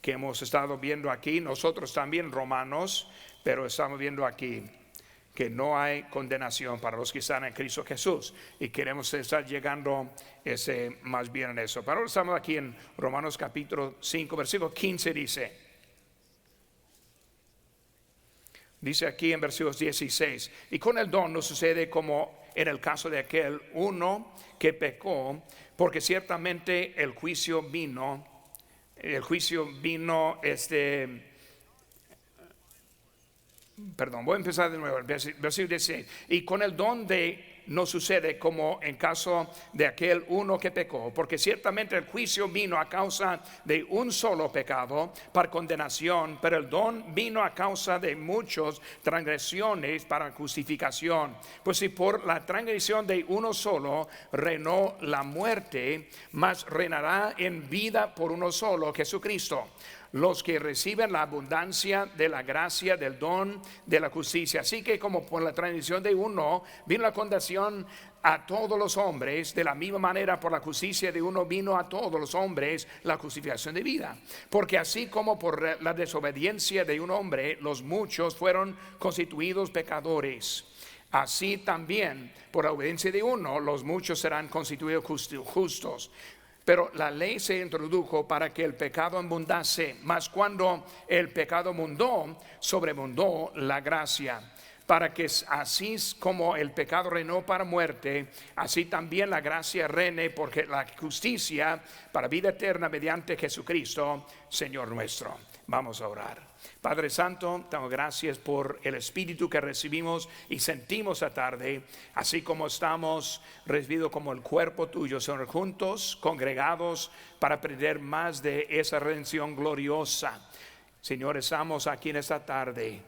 que hemos estado viendo aquí, nosotros también Romanos, pero estamos viendo aquí que no hay condenación para los que están en Cristo Jesús, y queremos estar llegando más bien en eso. Pero ahora estamos aquí en Romanos capítulo 5, versículo 15 dice aquí en versículos 16: y con el don no sucede como en el caso de aquel uno que pecó, porque ciertamente el juicio vino, voy a empezar de nuevo, versículo 16. Y con el don no sucede como en caso de aquel uno que pecó, porque ciertamente el juicio vino a causa de un solo pecado para condenación, pero el don vino a causa de muchas transgresiones para justificación. Pues si por la transgresión de uno solo reinó la muerte, mas reinará en vida por uno solo, Jesucristo, los que reciben la abundancia de la gracia del don de la justicia. Así que como por la transgresión de uno vino la condenación a todos los hombres, de la misma manera por la justicia de uno vino a todos los hombres la justificación de vida. Porque así como por la desobediencia de un hombre los muchos fueron constituidos pecadores, así también por la obediencia de uno los muchos serán constituidos justos. Pero la ley se introdujo para que el pecado abundase, mas cuando el pecado abundó, sobreabundó la gracia, para que así como el pecado reinó para muerte, así también la gracia reine porque la justicia para vida eterna mediante Jesucristo, Señor nuestro. Vamos a orar. Padre Santo, te doy gracias por el Espíritu que recibimos y sentimos esta tarde, así como estamos recibidos como el cuerpo tuyo, Señor, juntos, congregados para aprender más de esa redención gloriosa. Señor, estamos aquí en esta tarde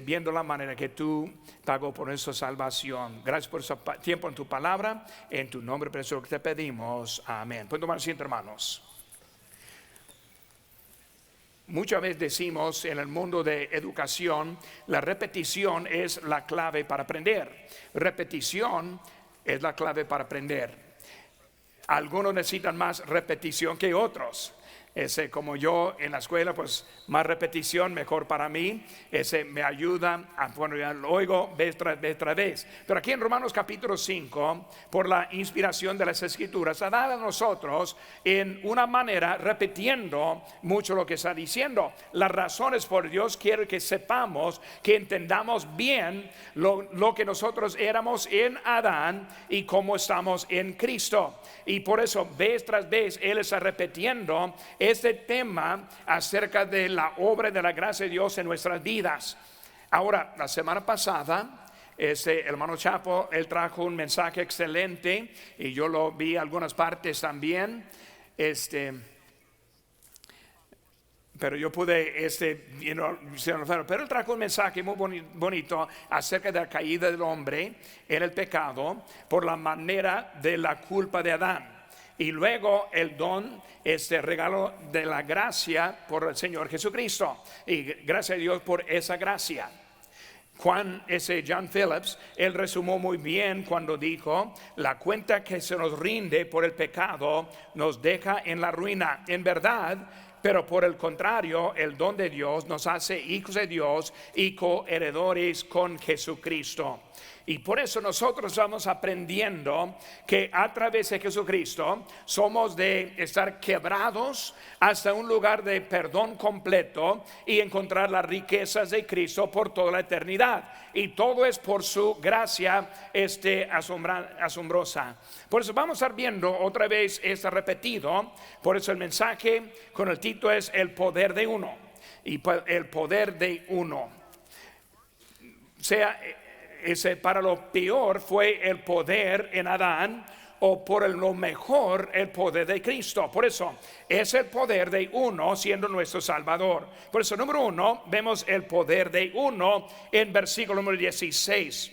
viendo la manera que tú pagó por nuestra salvación. Gracias por ese tiempo en tu palabra, en tu nombre precioso que te pedimos, amén. Pueden tomar asiento, hermanos. Muchas veces decimos en el mundo de educación, la repetición es la clave para aprender. Repetición es la clave para aprender. Algunos necesitan más repetición que otros. Como yo en la escuela, pues más repetición mejor para mí. Me ayuda a lo oigo vez tras vez. Pero aquí en Romanos capítulo 5, por la inspiración de las Escrituras, ha dado a nosotros en una manera repitiendo mucho lo que está diciendo. Las razones por Dios quiere que sepamos, que entendamos bien lo que nosotros éramos en Adán y cómo estamos en Cristo. Y por eso vez tras vez Él está repitiendo este tema acerca de la obra de la gracia de Dios en nuestras vidas. Ahora, la semana pasada, hermano Chapo, él trajo un mensaje excelente y yo lo vi en algunas partes también. Pero yo pude, pero él trajo un mensaje muy bonito acerca de la caída del hombre en el pecado por la manera de la culpa de Adán. Y luego el don, regalo de la gracia por el Señor Jesucristo. Y gracias a Dios por esa gracia. John Phillips, él resumió muy bien cuando dijo: la cuenta que se nos rinde por el pecado nos deja en la ruina. En verdad, pero por el contrario, el don de Dios nos hace hijos de Dios y coheredores con Jesucristo. Y por eso nosotros vamos aprendiendo que a través de Jesucristo somos de estar quebrados hasta un lugar de perdón completo y encontrar las riquezas de Cristo por toda la eternidad. Y todo es por su gracia asombrosa. Por eso vamos a estar viendo otra vez repetido. Por eso el mensaje con el título es El poder de uno. Y el poder de uno. Para lo peor fue el poder en Adán, o por lo mejor el poder de Cristo. Por eso es el poder de uno siendo nuestro Salvador. Por eso, número uno, vemos el poder de uno en versículo número 16,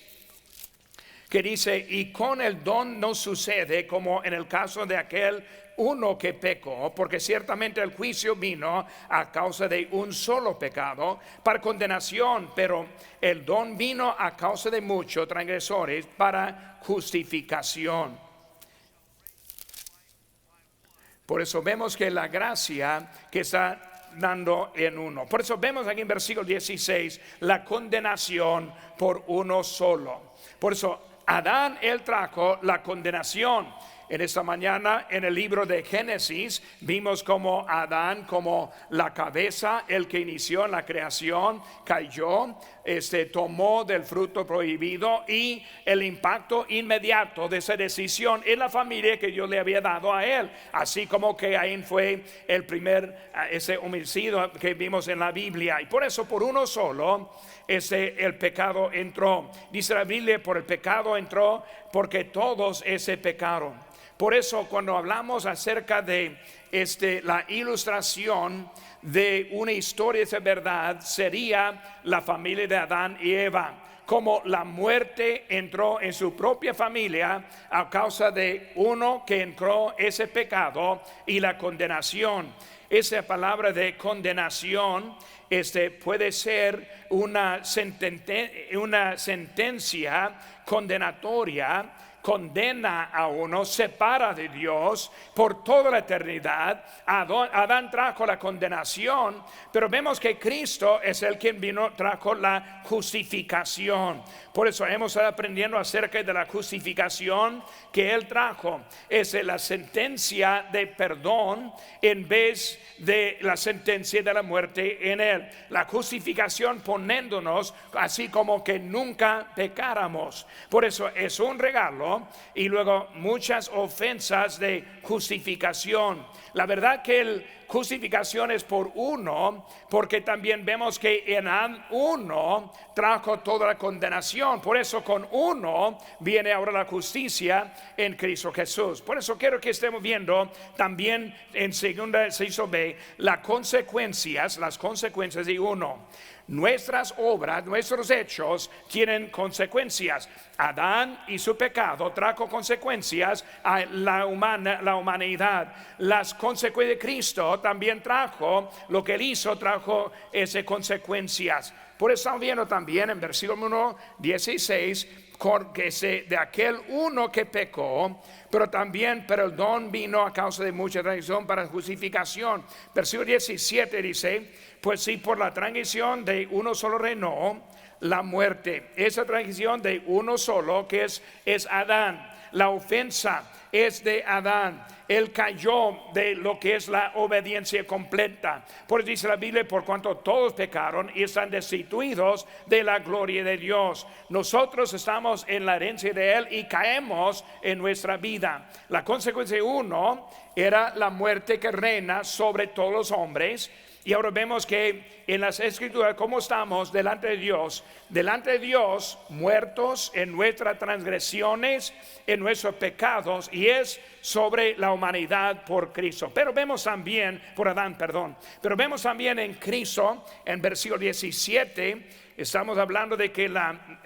que dice: y con el don no sucede como en el caso de aquel uno que pecó, porque ciertamente el juicio vino a causa de un solo pecado para condenación, pero el don vino a causa de muchos transgresores para justificación. Por eso vemos que la gracia que está dando en uno. Por eso vemos aquí en versículo 16 la condenación por uno solo. Por eso Adán, él trajo la condenación. En esta mañana en el libro de Génesis vimos como Adán, como la cabeza, el que inició la creación, cayó, tomó del fruto prohibido, y el impacto inmediato de esa decisión en la familia que Dios le había dado a él. Así como que ahí fue el primer ese homicidio que vimos en la Biblia, y por eso por uno solo el pecado entró. Dice la Biblia, por el pecado entró porque todos ese pecaron. Por eso cuando hablamos acerca de la ilustración de una historia de verdad, sería la familia de Adán y Eva. Como la muerte entró en su propia familia a causa de uno que entró ese pecado, y la condenación. Esa palabra de condenación puede ser una sentencia condenatoria. Condena a uno, separa de Dios por toda la eternidad. Adán trajo la condenación, pero vemos que Cristo es el quien trajo la justificación. Por eso hemos estado aprendiendo acerca de la justificación que Él trajo. Es la sentencia de perdón en vez de la sentencia de la muerte en Él. La justificación poniéndonos así como que nunca pecáramos. Por eso es un regalo, y luego muchas ofensas de justificación. La verdad que el justificación es por uno, porque también vemos que en uno trajo toda la condenación. Por eso con uno viene ahora la justicia en Cristo Jesús. Por eso quiero que estemos viendo también en 2 las consecuencias de uno. Nuestras obras, nuestros hechos tienen consecuencias. Adán y su pecado trajo consecuencias a la humanidad. Las consecuencias de Cristo también trajo, lo que Él hizo trajo esas consecuencias. Por eso estamos viendo también en versículo 16 que de aquel uno que pecó, pero también perdón vino a causa de mucha transgresión para justificación. Versículo 17 dice: pues si por la transgresión de uno solo reinó la muerte. Esa transgresión de uno solo, que es Adán. La ofensa es de Adán. Él cayó de lo que es la obediencia completa. Por eso dice la Biblia: por cuanto todos pecaron y están destituidos de la gloria de Dios. Nosotros estamos en la herencia de Él y caemos en nuestra vida. La consecuencia de uno era la muerte que reina sobre todos los hombres. Y ahora vemos que en las Escrituras, ¿cómo estamos delante de Dios? Delante de Dios, muertos en nuestras transgresiones, en nuestros pecados, y es sobre la humanidad por Cristo. Pero vemos también, por Adán, perdón. Pero vemos también en Cristo, en versículo 17, estamos hablando de que la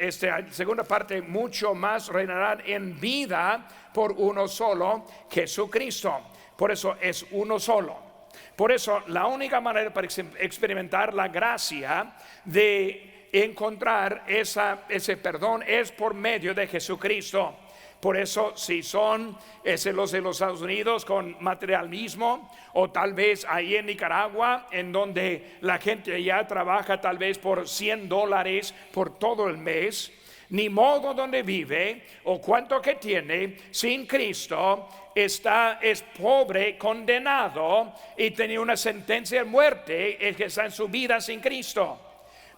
segunda parte, mucho más reinarán en vida por uno solo, Jesucristo. Por eso es uno solo. Por eso la única manera para experimentar la gracia de encontrar ese perdón es por medio de Jesucristo. Por eso si son los de los Estados Unidos con materialismo, o tal vez ahí en Nicaragua, en donde la gente ya trabaja tal vez por $100 por todo el mes, ni modo donde vive o cuánto que tiene, sin Cristo es pobre, condenado, y tiene una sentencia de muerte el que está en su vida sin Cristo.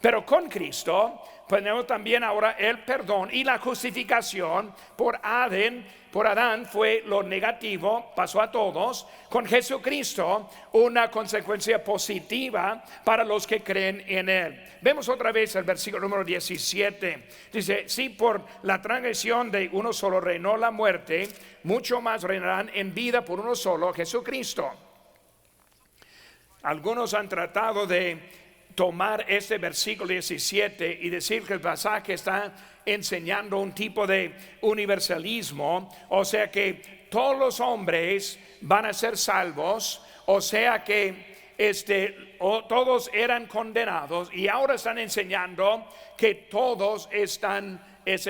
Pero con Cristo tenemos también ahora el perdón y la justificación. Por Adán fue lo negativo, pasó a todos. Con Jesucristo una consecuencia positiva para los que creen en Él. Vemos otra vez el versículo número 17. Dice: si por la transgresión de uno solo reinó la muerte, mucho más reinarán en vida por uno solo, Jesucristo. Algunos han tratado de tomar este versículo 17 y decir que el pasaje está enseñando un tipo de universalismo, o sea que todos los hombres van a ser salvos, o sea que todos eran condenados y ahora están enseñando que todos están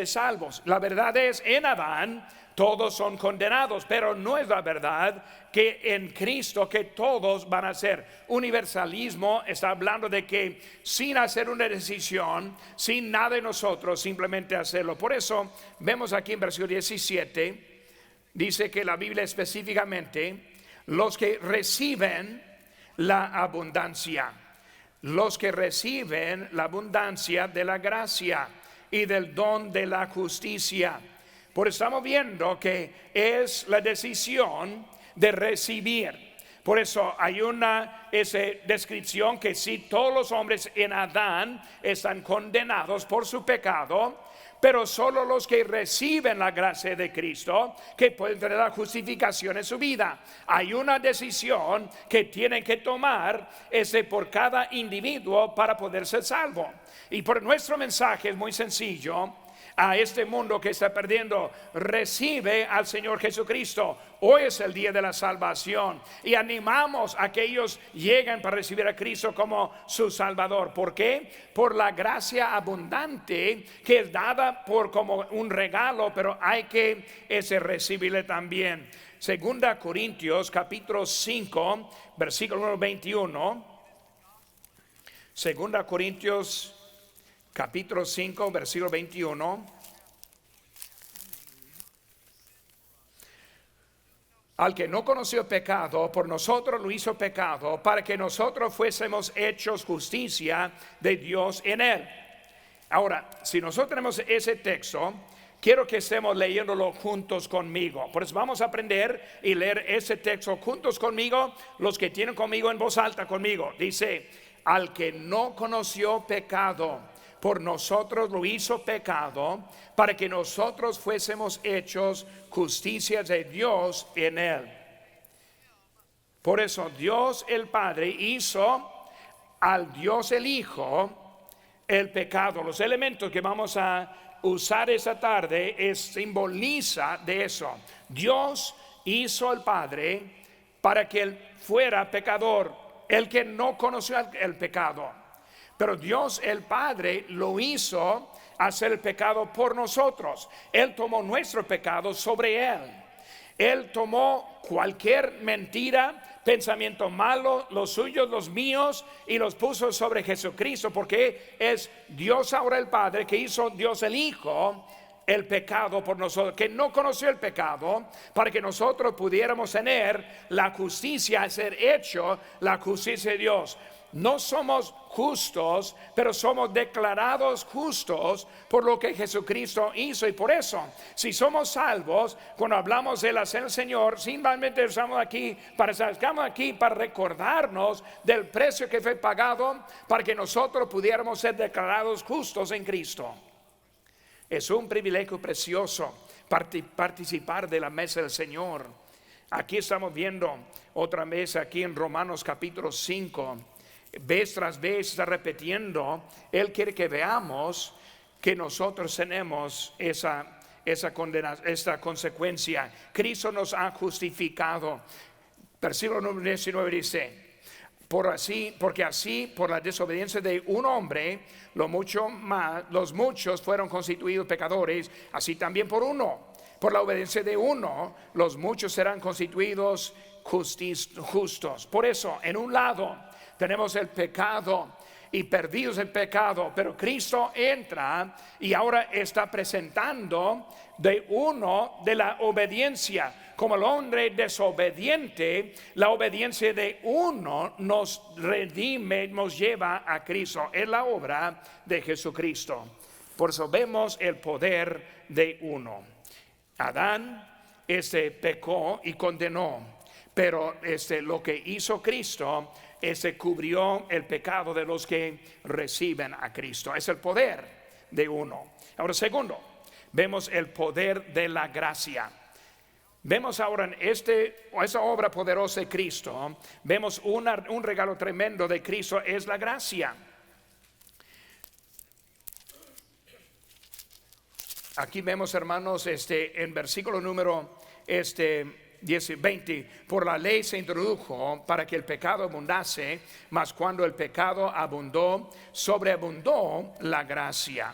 salvos. La verdad es, en Adán todos son condenados, pero no es la verdad que en Cristo que todos van a ser. Universalismo está hablando de que sin hacer una decisión, sin nada de nosotros, simplemente hacerlo. Por eso vemos aquí en versículo 17, dice que la Biblia específicamente, los que reciben la abundancia, los que reciben la abundancia de la gracia y del don de la justicia. Por eso estamos viendo que es la decisión de recibir. Por eso hay esa descripción que si todos los hombres en Adán están condenados por su pecado, pero solo los que reciben la gracia de Cristo que pueden tener la justificación en su vida. Hay una decisión que tienen que tomar por cada individuo para poder ser salvo. Y por nuestro mensaje es muy sencillo. A este mundo que está perdiendo, recibe al Señor Jesucristo. Hoy es el día de la salvación y animamos a que ellos lleguen para recibir a Cristo como su Salvador. ¿Por qué? Por la gracia abundante que es dada por como un regalo, pero hay que recibirle también. Segunda Corintios capítulo 5 versículo 21. Segunda Corintios capítulo 5 versículo 21. Al que no conoció pecado, por nosotros lo hizo pecado, para que nosotros fuésemos hechos justicia de Dios en él. Ahora, si nosotros tenemos ese texto, quiero que estemos leyéndolo juntos conmigo. Por eso vamos a aprender y leer ese texto juntos conmigo, los que tienen conmigo en voz alta conmigo. Dice, al que no conoció pecado, por nosotros lo hizo pecado, para que nosotros fuésemos hechos justicia de Dios en él. Por eso Dios el Padre hizo al Dios el Hijo el pecado. Los elementos que vamos a usar esta tarde simboliza de eso. Dios hizo al Padre para que él fuera pecador, el que no conoció el pecado. Pero Dios el Padre lo hizo hacer el pecado por nosotros. Él tomó nuestro pecado sobre él. Él tomó cualquier mentira, pensamiento malo, los suyos, los míos, y los puso sobre Jesucristo, porque es Dios ahora el Padre que hizo Dios el Hijo el pecado por nosotros, que no conoció el pecado, para que nosotros pudiéramos tener la justicia, ser hecho la justicia de Dios. No somos justos, pero somos declarados justos por lo que Jesucristo hizo. Y por eso, si somos salvos, cuando hablamos de la cena del Señor, simplemente estamos aquí para recordarnos del precio que fue pagado para que nosotros pudiéramos ser declarados justos en Cristo. Es un privilegio precioso participar de la mesa del Señor. Aquí estamos viendo otra vez aquí en Romanos capítulo 5. Vez tras vez está repitiendo. Él quiere que veamos que nosotros tenemos esa consecuencia. Cristo nos ha justificado. Versículo número 19 dice: porque así por la desobediencia de un hombre los muchos fueron constituidos pecadores, así también por uno, por la obediencia de uno, los muchos serán constituidos justos. Por eso, en un lado tenemos el pecado y perdidos el pecado, pero Cristo entra y ahora está presentando de la obediencia. Como el hombre desobediente, la obediencia de uno nos redime, nos lleva a Cristo. Es la obra de Jesucristo. Por eso vemos el poder de uno. Adán pecó y condenó, pero lo que hizo Cristo cubrió el pecado de los que reciben a Cristo. Es el poder de uno. Ahora, segundo, vemos el poder de la gracia. Vemos ahora en esa obra poderosa de Cristo, vemos un regalo tremendo de Cristo, es la gracia. Aquí vemos, hermanos, en versículo número 20, por la ley se introdujo para que el pecado abundase, mas cuando el pecado abundó, sobreabundó la gracia.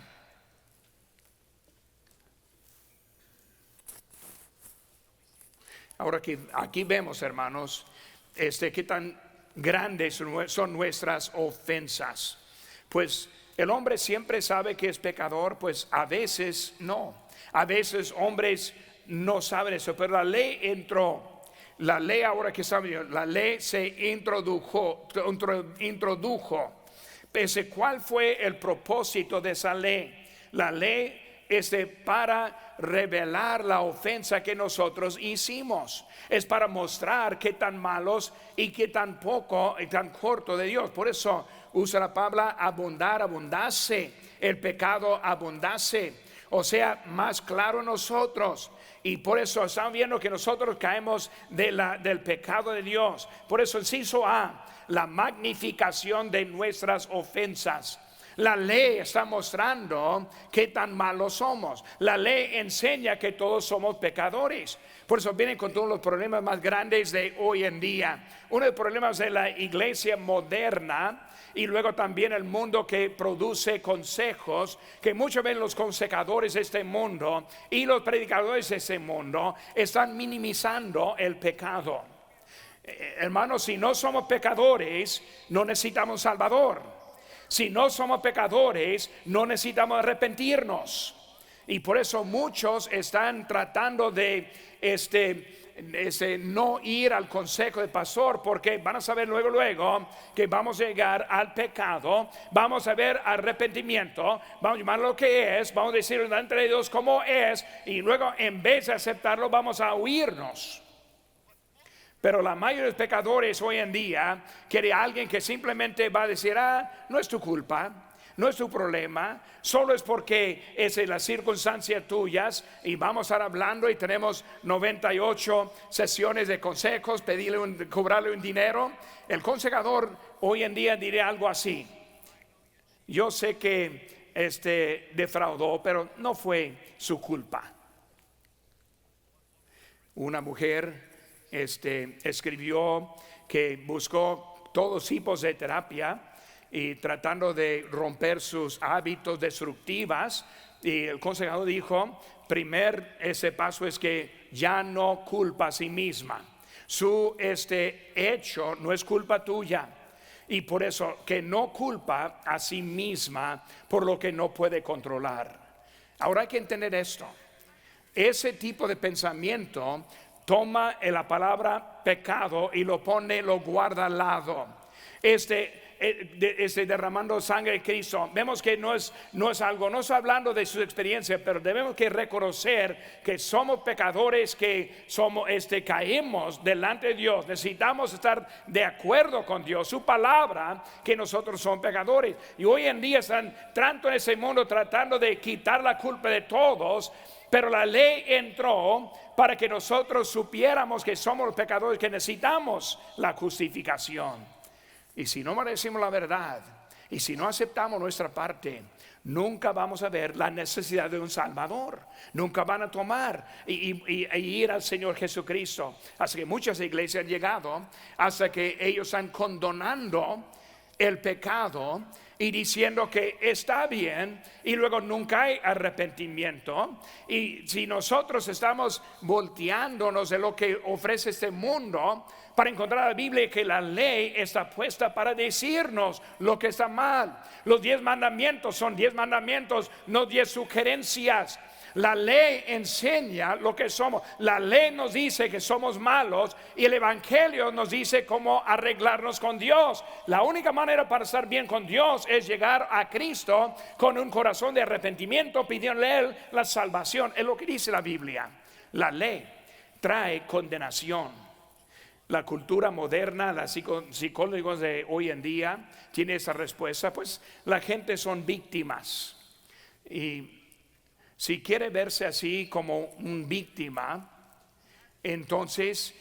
Ahora aquí vemos, hermanos, qué tan grandes son nuestras ofensas. Pues el hombre siempre sabe que es pecador, pues a veces no. A veces hombres no saben eso, pero la ley entró. La ley ahora que saben, la ley se introdujo. ¿Cuál fue el propósito de esa ley? La ley es para revelar la ofensa que nosotros hicimos. Es para mostrar qué tan malos y qué tan poco y tan corto de Dios. Por eso usa la palabra abundar, abundase. El pecado abundase. O sea, más claro nosotros. Y por eso estamos viendo que nosotros caemos del pecado de Dios. Por eso el inciso A, la magnificación de nuestras ofensas. La ley está mostrando qué tan malos somos. La ley enseña que todos somos pecadores. Por eso vienen con todos los problemas más grandes de hoy en día. Uno de los problemas de la iglesia moderna y luego también el mundo que produce consejos, que muchas veces los consejadores de este mundo y los predicadores de este mundo están minimizando el pecado. Hermanos, si no somos pecadores, no necesitamos Salvador. Si no somos pecadores, no necesitamos arrepentirnos. Y por eso muchos están tratando de no ir al consejo del pastor, porque van a saber luego que vamos a llegar al pecado, vamos a ver arrepentimiento, vamos a llamarlo lo que es, vamos a decir delante de Dios cómo es, y luego en vez de aceptarlo vamos a huirnos. Pero la mayoría de los pecadores hoy en día quiere a alguien que simplemente va a decir, no es tu culpa, no es tu problema, solo es porque es en las circunstancias tuyas. Y vamos a estar hablando y tenemos 98 sesiones de consejos, cobrarle un dinero. El consejador hoy en día diría algo así: yo sé que defraudó, pero no fue su culpa. Una mujer escribió que buscó todos tipos de terapia y tratando de romper sus hábitos destructivas, y el consejero dijo: ese paso es que ya no culpa a sí misma. Su hecho no es culpa tuya, y por eso que no culpa a sí misma por lo que no puede controlar. Ahora hay que entender esto: ese tipo de pensamiento toma la palabra pecado y lo guarda al lado. Derramando sangre de Cristo, vemos que no es algo, no está hablando de su experiencia, pero debemos que reconocer que somos pecadores, que somos, caemos delante de Dios. Necesitamos estar de acuerdo con Dios, su palabra, que nosotros somos pecadores. Y hoy en día están tanto en ese mundo tratando de quitar la culpa de todos, pero la ley entró para que nosotros supiéramos que somos los pecadores, que necesitamos la justificación. Y si no merecemos la verdad, y si no aceptamos nuestra parte, nunca vamos a ver la necesidad de un Salvador. Nunca van a tomar y ir al Señor Jesucristo. Así que muchas iglesias han llegado hasta que ellos están condonando el pecado y diciendo que está bien, y luego nunca hay arrepentimiento. Y si nosotros estamos volteándonos de lo que ofrece este mundo para encontrar la Biblia, que la ley está puesta para decirnos lo que está mal. Los 10 mandamientos son 10 mandamientos, no 10 sugerencias. La ley enseña lo que somos. La ley nos dice que somos malos, y el evangelio nos dice cómo arreglarnos con Dios. La única manera para estar bien con Dios es llegar a Cristo con un corazón de arrepentimiento, pidiéndole a Él la salvación. Es lo que dice la Biblia. La ley trae condenación. La cultura moderna, los psicólogos de hoy en día tienen esa respuesta. Pues la gente son víctimas, y si quiere verse así como un víctima, entonces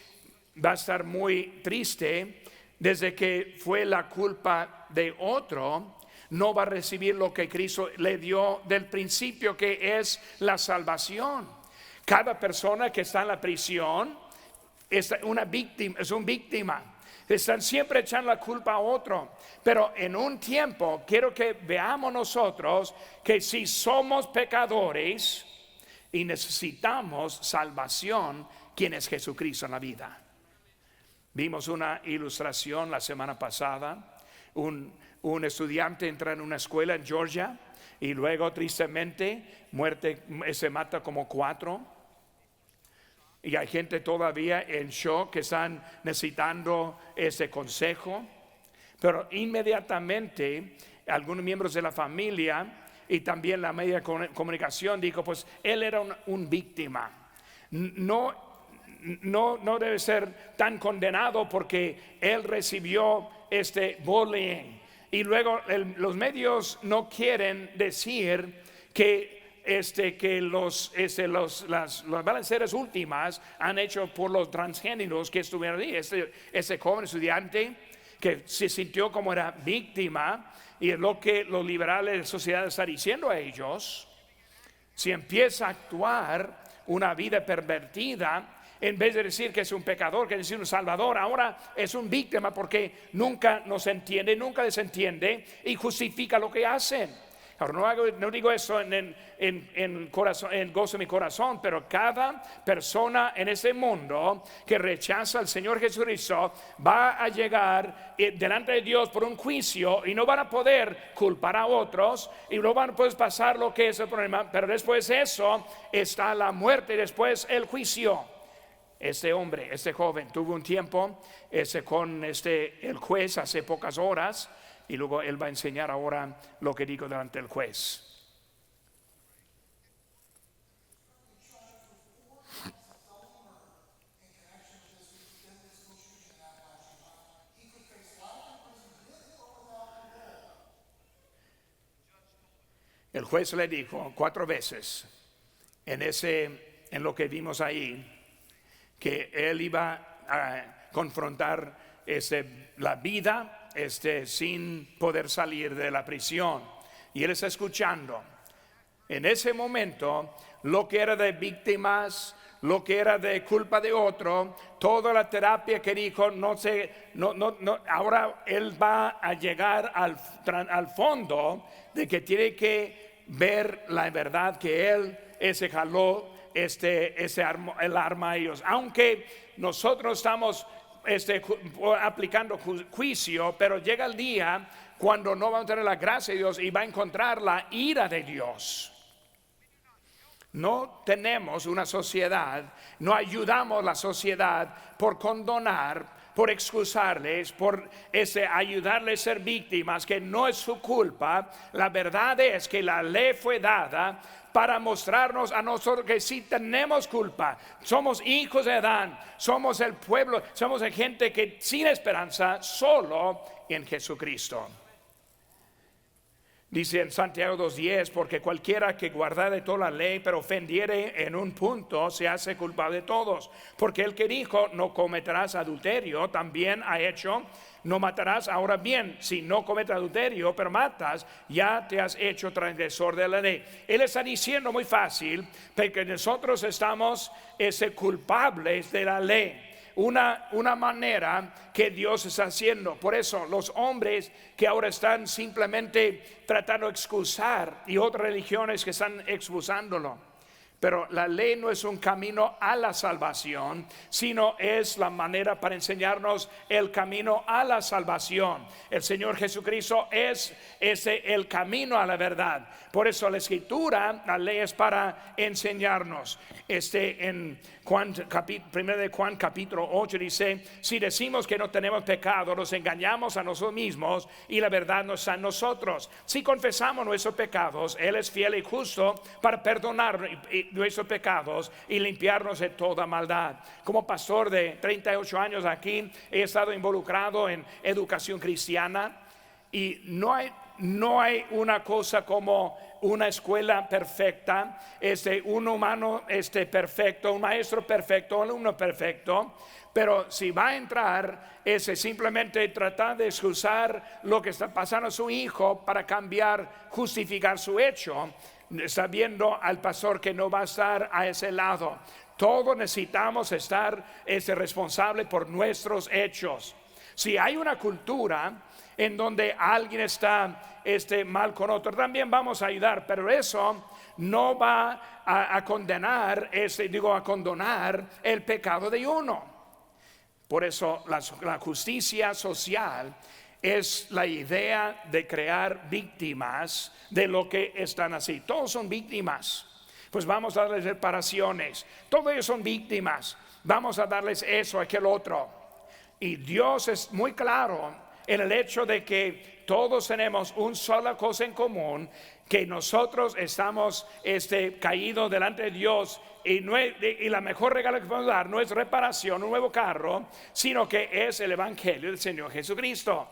va a estar muy triste. Desde que fue la culpa de otro, no va a recibir lo que Cristo le dio del principio, que es la salvación. Cada persona que está en la prisión es una víctima, es un víctima. Están siempre echando la culpa a otro. Pero en un tiempo quiero que veamos nosotros que si somos pecadores y necesitamos salvación, ¿quién es Jesucristo en la vida? Vimos una ilustración la semana pasada. Un estudiante entra en una escuela en Georgia y luego tristemente se mata como 4. Y hay gente todavía en shock que están necesitando ese consejo. Pero inmediatamente algunos miembros de la familia y también la media de comunicación dijo, pues él era un víctima. No debe ser tan condenado porque él recibió este bullying. Y luego los medios no quieren decir que las balanceras últimas han hecho por los transgéneros que estuvieron ahí. Ese joven estudiante que se sintió como era víctima, y es lo que los liberales de la sociedad están diciendo a ellos. Si empieza a actuar una vida pervertida, en vez de decir que es un pecador, que es decir un salvador, ahora es un víctima porque nunca nos entiende, nunca les entiende y justifica lo que hacen. Ahora no digo eso en gozo de mi corazón, pero cada persona en este mundo que rechaza al Señor Jesucristo va a llegar delante de Dios por un juicio y no van a poder culpar a otros y no van a poder pasar lo que es el problema, pero después de eso está la muerte y después el juicio. Este hombre, este joven tuvo un tiempo con el juez hace pocas horas. Y luego él va a enseñar ahora lo que dijo delante del juez. El juez le dijo 4 veces en lo que vimos ahí, que él iba a confrontar la vida sin poder salir de la prisión, y él está escuchando. En ese momento, lo que era de víctimas, lo que era de culpa de otro, toda la terapia que dijo, ahora él va a llegar al fondo de que tiene que ver la verdad, que él jaló el arma a ellos. Aunque nosotros estamos aplicando juicio, pero llega el día cuando no va a tener la gracia de Dios y va a encontrar la ira de Dios. No tenemos una sociedad, no ayudamos la sociedad por condonar, por excusarles, por ayudarles a ser víctimas, que no es su culpa. La verdad es que la ley fue dada para mostrarnos a nosotros que sí tenemos culpa. Somos hijos de Adán, somos el pueblo, somos gente que sin esperanza, solo en Jesucristo. Dice en Santiago 2:10, porque cualquiera que guardare toda la ley pero ofendiere en un punto se hace culpable de todos. Porque el que dijo no cometerás adulterio también ha hecho no matarás. Ahora bien, si no cometes adulterio pero matas, ya te has hecho transgresor de la ley. Él está diciendo muy fácil, porque nosotros estamos culpables de la ley. Una manera que Dios está haciendo. Por eso los hombres que ahora están simplemente tratando de excusar, y otras religiones que están excusándolo. Pero la ley no es un camino a la salvación, sino es la manera para enseñarnos el camino a la salvación. El Señor Jesucristo es el camino a la verdad. Por eso la Escritura, la ley es para enseñarnos. En 1 de Juan capítulo 8 dice: si decimos que no tenemos pecado, nos engañamos a nosotros mismos y la verdad no está en nosotros. Si confesamos nuestros pecados, Él es fiel y justo para perdonar nuestros pecados y limpiarnos de toda maldad. Como pastor de 38 años aquí, he estado involucrado en educación cristiana, y no hay una cosa como una escuela perfecta, un humano perfecto, un maestro perfecto, un alumno perfecto. Pero si va a entrar, simplemente tratar de excusar lo que está pasando a su hijo para cambiar, justificar su hecho, sabiendo al pastor que no va a estar a ese lado. Todos necesitamos estar responsable por nuestros hechos. Si hay una cultura en donde alguien está mal con otro, también vamos a ayudar, pero eso no va a condenar, a condonar el pecado de uno. Por eso la justicia social es la idea de crear víctimas de lo que están así. Todos son víctimas. Pues vamos a darles reparaciones. Todos ellos son víctimas. Vamos a darles eso, aquel otro. Y Dios es muy claro en el hecho de que todos tenemos una sola cosa en común, que nosotros estamos caídos delante de Dios. Y la mejor regalo que podemos dar no es reparación, un nuevo carro, sino que es el evangelio del Señor Jesucristo.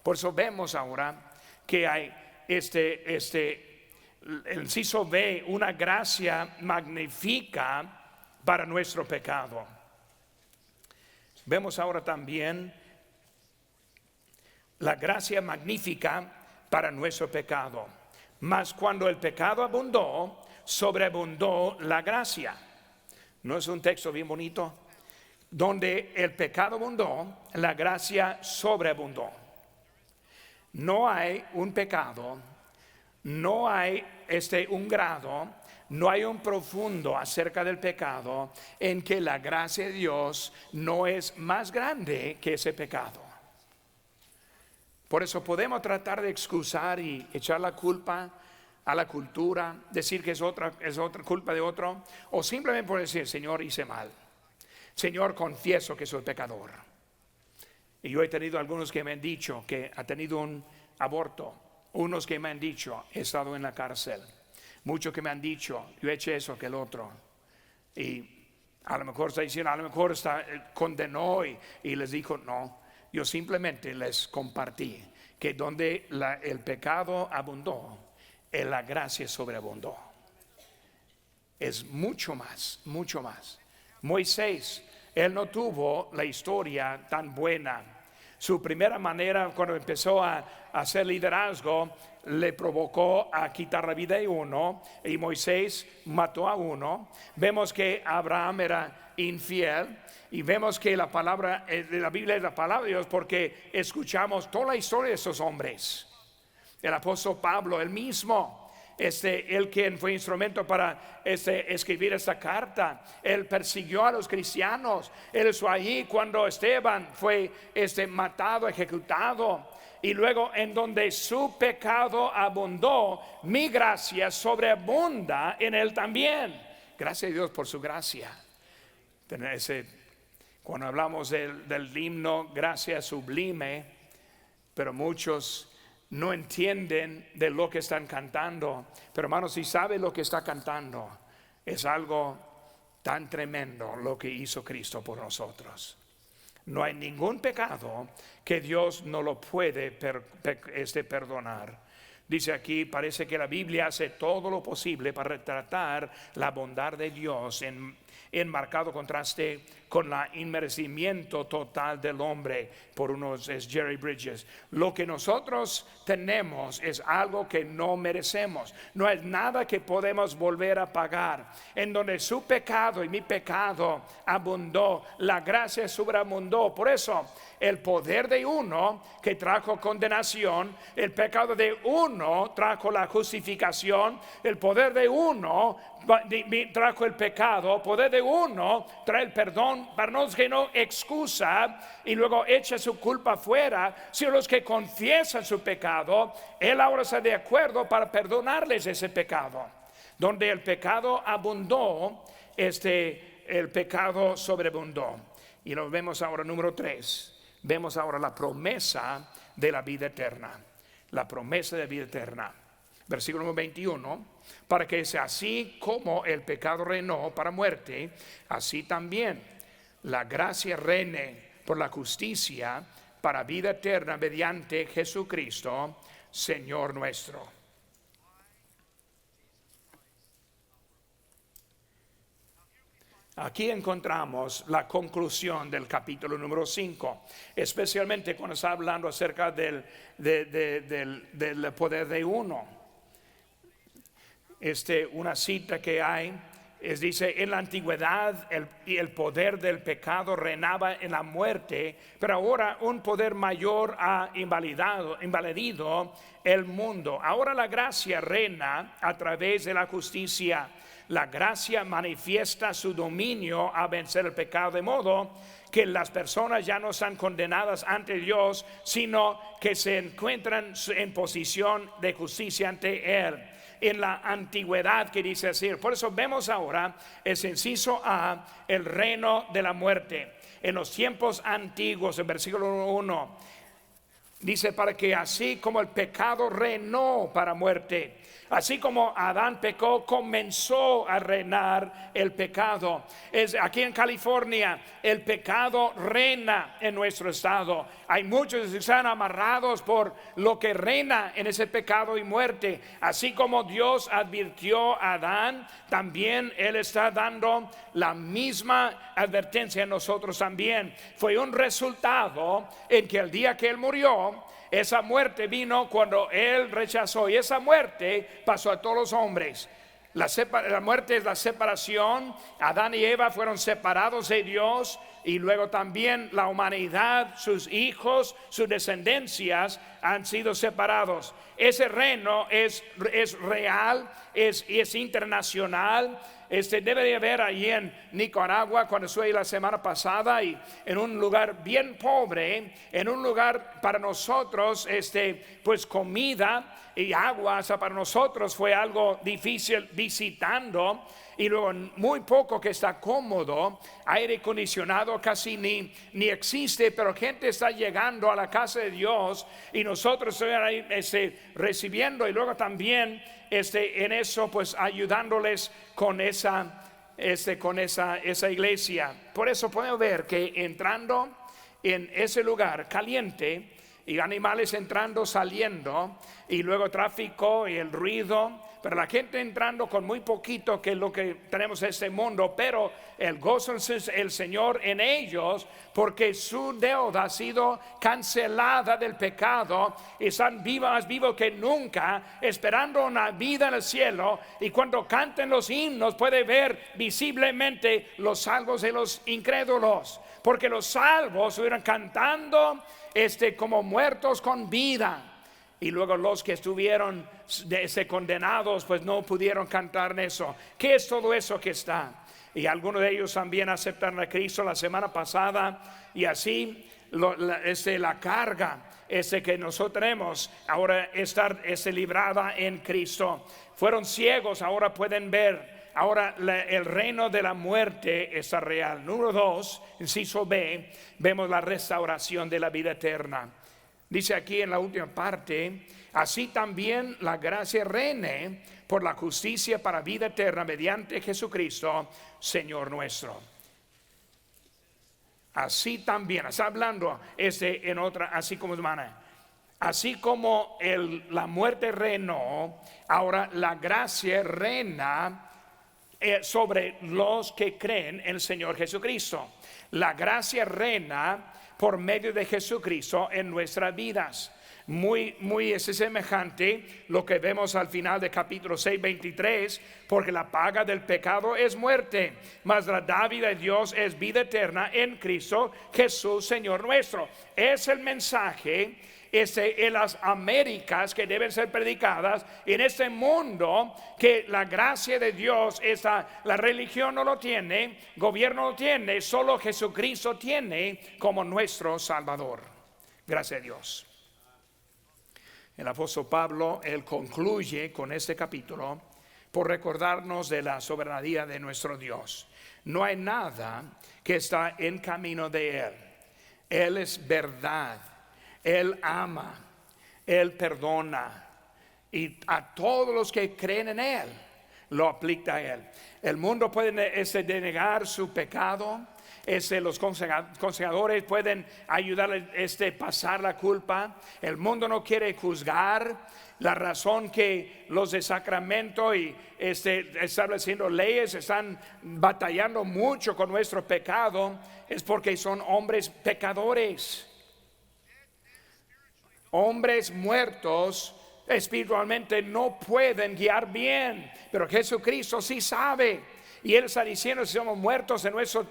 Por eso vemos ahora que hay el inciso B, una gracia magnífica para nuestro pecado. Vemos ahora también la gracia magnífica para nuestro pecado. Mas cuando el pecado abundó, sobreabundó la gracia. ¿No es un texto bien bonito? Donde el pecado abundó, la gracia sobreabundó. No hay un pecado, no hay un grado, no hay un profundo acerca del pecado en que la gracia de Dios no es más grande que ese pecado. Por eso podemos tratar de excusar y echar la culpa a la cultura, decir que es otra culpa de otro, o simplemente por decir: Señor, hice mal, Señor, confieso que soy pecador. Y yo he tenido algunos que me han dicho que ha tenido un aborto, unos que me han dicho he estado en la cárcel, muchos que me han dicho yo he hecho eso que el otro, y a lo mejor está diciendo, a lo mejor condenó y les dijo no. Yo simplemente les compartí que donde el pecado abundó, la gracia sobreabundó. Es mucho más, mucho más. Moisés, él no tuvo la historia tan buena. Su primera manera, cuando empezó a hacer liderazgo, le provocó a quitar la vida de uno, y Moisés mató a uno. Vemos que Abraham era infiel, y vemos que la palabra de la Biblia es la palabra de Dios, porque escuchamos toda la historia de esos hombres. El apóstol Pablo, el mismo, él quien fue instrumento para escribir esta carta, él persiguió a los cristianos. Él estuvo allí cuando Esteban fue matado, ejecutado. Y luego, en donde su pecado abundó, mi gracia sobreabunda en él también. Gracias a Dios por su gracia. Cuando hablamos del himno gracia sublime, pero muchos no entienden de lo que están cantando. Pero hermanos, si sabe lo que está cantando, es algo tan tremendo lo que hizo Cristo por nosotros. No hay ningún pecado que Dios no lo puede perdonar. Dice aquí, parece que la Biblia hace todo lo posible para retratar la bondad de Dios en marcado contraste con el inmerecimiento total del hombre. Por unos es Jerry Bridges. Lo que nosotros tenemos es algo que no merecemos, no es nada que podemos volver a pagar. En donde su pecado y mi pecado abundó, la gracia sobreabundó. Por eso el poder de uno que trajo condenación, el pecado de uno trajo la justificación, el poder de uno trajo el pecado, el poder de uno trae el perdón para los que no excusa y luego echa su culpa fuera, sino los que confiesan su pecado. Él ahora está de acuerdo para perdonarles ese pecado. Donde el pecado abundó, el pecado sobreabundó. Y lo vemos ahora, número 3. Vemos ahora la promesa de la vida eterna. La promesa de vida eterna. Versículo número 21. Para que sea así como el pecado reinó para muerte, así también la gracia reine por la justicia para vida eterna mediante Jesucristo, Señor nuestro. Aquí encontramos la conclusión del capítulo número 5, especialmente cuando está hablando acerca del poder de uno. Una cita que hay dice: en la antigüedad el poder del pecado reinaba en la muerte, pero ahora un poder mayor ha invalidado el mundo. Ahora la gracia reina a través de la justicia. La gracia manifiesta su dominio a vencer el pecado, de modo que las personas ya no están condenadas ante Dios, sino que se encuentran en posición de justicia ante Él. En la antigüedad, que dice así, por eso vemos ahora ese inciso A, el reino de la muerte. En los tiempos antiguos, en versículo 1, dice: para que así como el pecado reinó para muerte, así como Adán pecó, comenzó a reinar el pecado. Aquí en California el pecado reina en nuestro estado. Hay muchos que están amarrados por lo que reina en ese pecado y muerte. Así como Dios advirtió a Adán, también Él está dando la misma advertencia a nosotros también. Fue un resultado en que el día que Él murió, esa muerte vino cuando Él rechazó, y esa muerte pasó a todos los hombres. La muerte es la separación. Adán y Eva fueron separados de Dios, y luego también la humanidad, sus hijos, sus descendencias han sido separados. Ese reino es real, es internacional. Debe de haber allí en Nicaragua, cuando estuve la semana pasada, y en un lugar bien pobre, en un lugar para nosotros, pues comida y agua, o sea, para nosotros fue algo difícil visitando. Y luego muy poco que está cómodo, aire acondicionado casi ni existe, pero gente está llegando a la casa de Dios, y nosotros estamos ahí recibiendo, y luego también en eso pues ayudándoles con esa iglesia. Por eso podemos ver que entrando en ese lugar caliente, y animales entrando, saliendo, y luego tráfico y el ruido, pero la gente entrando con muy poquito, que es lo que tenemos en este mundo, pero el gozo del Señor en ellos, porque su deuda ha sido cancelada del pecado, y están más vivos que nunca, esperando una vida en el cielo. Y cuando canten los himnos, puede ver visiblemente los salvos y los incrédulos, porque los salvos estuvieron cantando como muertos con vida, y luego los que estuvieron condenados pues no pudieron cantar en eso. ¿Qué es todo eso que está? Y algunos de ellos también aceptaron a Cristo la semana pasada, y así la carga que nosotros tenemos ahora estar librada en Cristo. Fueron ciegos, ahora pueden ver. Ahora el reino de la muerte está real. Número 2, inciso B, vemos la restauración de la vida eterna. Dice aquí en la última parte: así también la gracia reine por la justicia para vida eterna mediante Jesucristo, Señor nuestro. Así también, está hablando en otra, así como hermana. Así como la muerte reinó, ahora la gracia reina sobre los que creen en el Señor Jesucristo. La gracia reina por medio de Jesucristo en nuestras vidas. Muy es semejante lo que vemos al final de capítulo 6, 23, porque la paga del pecado es muerte, mas la dádiva de Dios es vida eterna en Cristo Jesús, Señor nuestro. Es el mensaje en las Américas que deben ser predicadas, en este mundo que la gracia de Dios la religión no lo tiene, gobierno no lo tiene, solo Jesucristo tiene como nuestro Salvador. Gracias a Dios. El apóstol Pablo, él concluye con este capítulo por recordarnos de la soberanía de nuestro Dios. No hay nada que está en camino de Él. Él es verdad. Él ama, Él perdona, y a todos los que creen en Él lo aplica a Él. El mundo puede denegar su pecado, Los consejadores pueden ayudar a pasar la culpa. El mundo no quiere juzgar. La razón que los de Sacramento y estableciendo leyes están batallando mucho con nuestro pecado es porque son hombres pecadores, hombres muertos espiritualmente, no pueden guiar bien, pero Jesucristo sí sabe. Y Él está diciendo: si somos muertos en nuestros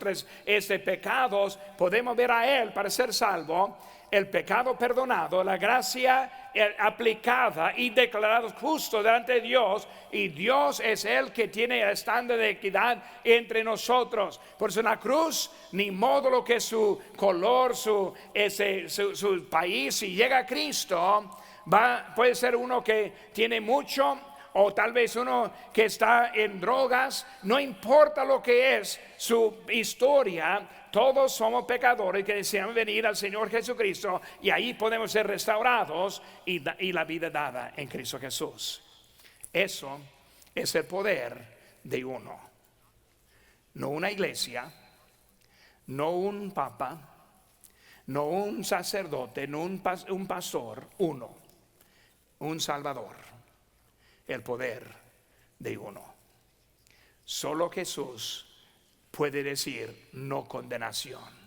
pecados, podemos ver a Él para ser salvo. El pecado perdonado, la gracia aplicada y declarado justo delante de Dios, y Dios es el que tiene el estándar de equidad entre nosotros. Por eso en la cruz, ni modo lo que es su color, su país. Si llega a Cristo, puede ser uno que tiene mucho, o tal vez uno que está en drogas. No importa lo que es su historia, todos somos pecadores que desean venir al Señor Jesucristo, y ahí podemos ser restaurados y la vida dada en Cristo Jesús. Eso es el poder de uno, no una iglesia, no un papa, no un sacerdote, no un pastor, uno, un Salvador. El poder de uno. Solo Jesús puede decir no condenación.